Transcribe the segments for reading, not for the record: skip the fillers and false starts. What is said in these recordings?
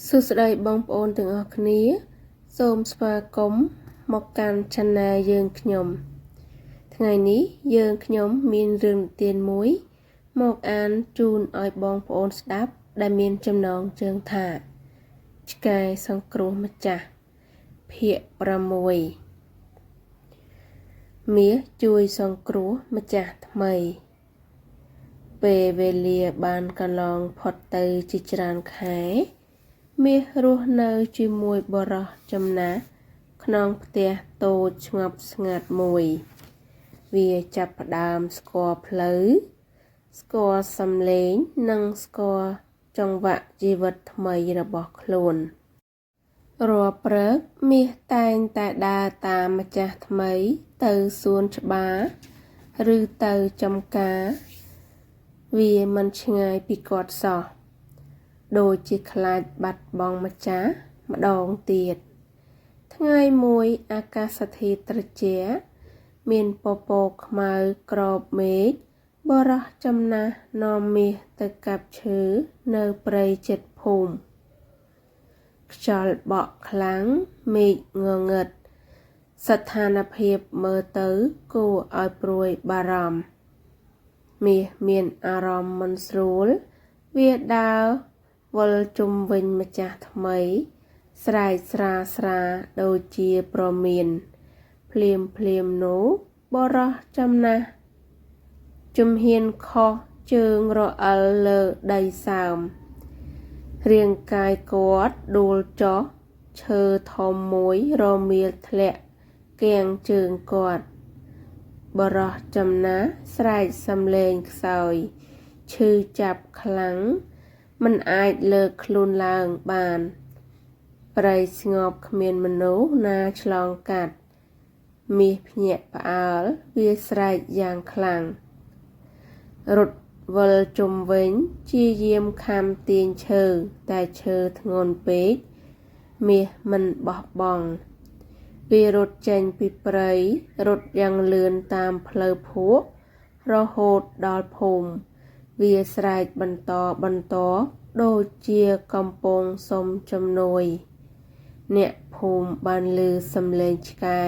សួស្តីបងប្អូនទាំងអស់គ្នាសូមស្វាគមន៍មកកាន់ Channel យើងខ្ញុំថ្ងៃនេះយើងខ្ញុំមានរឿងនិទានមួយមកអានជូនឲ្យបងប្អូនស្ដាប់ដែលមានចំណងជើងថាឆ្កែសង្គ្រោះម្ចាស់ភាគ6មាសជួយសង្គ្រោះម្ចាស់ថ្មីពេលវេលាបានកន្លងផុតទៅជាច្រើនខែមាសរស់នៅជាមួយបុរសចំណាស់ក្នុងផ្ទះតូចស្ងប់ស្ងាត់មួយវាចាប់ផ្ដើមស្គាល់ផ្លូវស្គាល់សំឡេងនិងស្គាល់ចង្វាក់ជីវិតថ្មីរបស់ខ្លួនរាល់ព្រឹកមាសតែងតែដើរតាមម្ចាស់ថ្មីទៅសួនច្បារឬទៅចំការវាមិនឆ្ងាយពីគាត់សោះដូចជាខ្លាចបាត់បង់ម្ចាស់ម្ដងទៀតថ្ងៃមួយអាកាសធាតុត្រជាក់មានពពកខ្មៅក្របមេឃបរោះចំណាស់នាំមាសទៅកាប់ឈើនៅព្រៃជិតភូមិខ្យល់បក់ខ្លាំងមេឃងងឹតស្ថានភាពមើលទៅគួរឲ្យព្រួយបារម្ភមាសមានអារម្មណ៍មិនស្រួលវាដើរវិលជុំវិញម្ចាស់ថ្មីស្រែកស្រាដូចជាប្រមានភ្លាមនោះបរោះចំណាស់ជំហានខុសជើងរអិលលើដីសើមរាងកាយគាត់ដួលចុះឈើធំមួយរមៀលធ្លាក់គាំងជើងគាត់បរោះចំណាស់ស្រែកសំឡេងខ្សោយឈឺចាប់ខ្លាំងមិនអាចលើកខ្លួនឡើងបានព្រៃស្ងប់គ្មានមនុស្សណាឆ្លងកាត់មាសភ្ញាក់ផ្អើលវាស្រែកយ៉ាងខ្លាំងរត់វិលជុំវិញជាយាមខំទាញឈើតែឈើធ្ងន់ពេកមាសមិនបោះបង់វារត់ចេញពីព្រៃរត់យ៉ាងលឿនតាមផ្លូវភក់រហូតដល់ភូមិវាស្រែកបន្តដូចជាកំពុងសុំជំនួយអ្នកភូមិបានឮសំឡេងឆ្កែ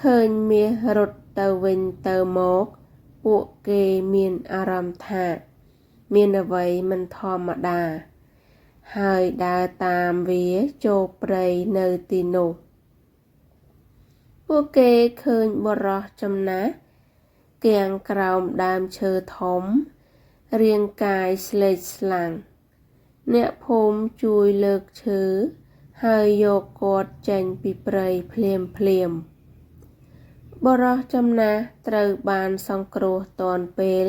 ឃើញមាសរត់ទៅវិញទៅមកពួកគេមានអារម្មណ៍ថាមានអ្វីមិនធម្មតាហើយដើរតាមវាចូលព្រៃនៅទីនោះពួកគេឃើញបុរសចំណាស់គាំងក្រោមដើមឈើធំរាងកាយស្លេកស្លាំងអ្នកភូមិជួយលើកឈើហើយយកគាត់ចេញពីព្រៃភ្លាមបុរសចំណាស់ត្រូវបានសង្គ្រោះទាន់ពេល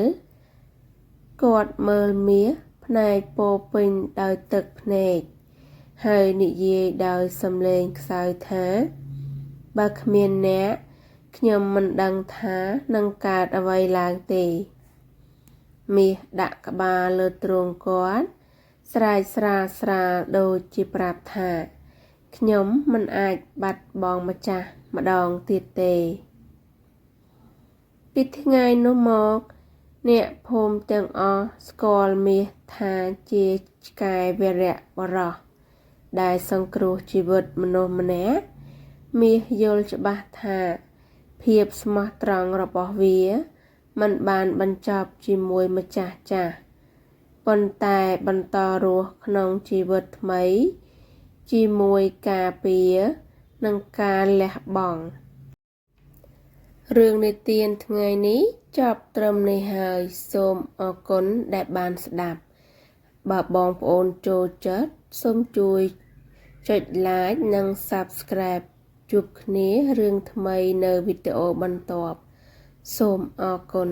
គាត់មើលមាសភ្នែកពោពេញដោយទឹកភ្នែកហើយនិយាយដោយសំឡេងខ្សោយថាបើគ្មានអ្នកខ្ញុំមិនដឹងថានឹងកើតអ្វីឡើងទេមាសដាក់ក្បាលលើទ្រូងគាត់ស្រែកស្រាលដូចជាប្រាប់ថាខ្ញុំមិនអាចបាត់បង់ម្ចាស់ម្ដងទៀតទេពីថ្ងៃនោះមកអ្នកភូមិទាំងអស់ស្គាល់មាសថាជាឆ្កែវីរៈបុរសដែលសង្គ្រោះជីវិតមនុស្សម្នាក់មាសយល់ច្បាស់ថាភាពស្មោះត្រង់របស់វាមិនបានបញ្ចប់ជាមួយម្ចាស់ចាស់ប៉ុន្តែបន្តរស់ក្នុងជីវិតថ្មីជាមួយការពារនិងការលះបង់រឿងនិទានថ្ងៃនេះចប់ត្រឹមនេះហើយសូមអរគុណដែលបានស្ដាប់បើបងប្អូនចូលចិត្តសូមជួយចុច like និង subscribe ជួបគ្នារឿងថ្មីនៅវីដេអូបន្ទាប់សូមអរគុណ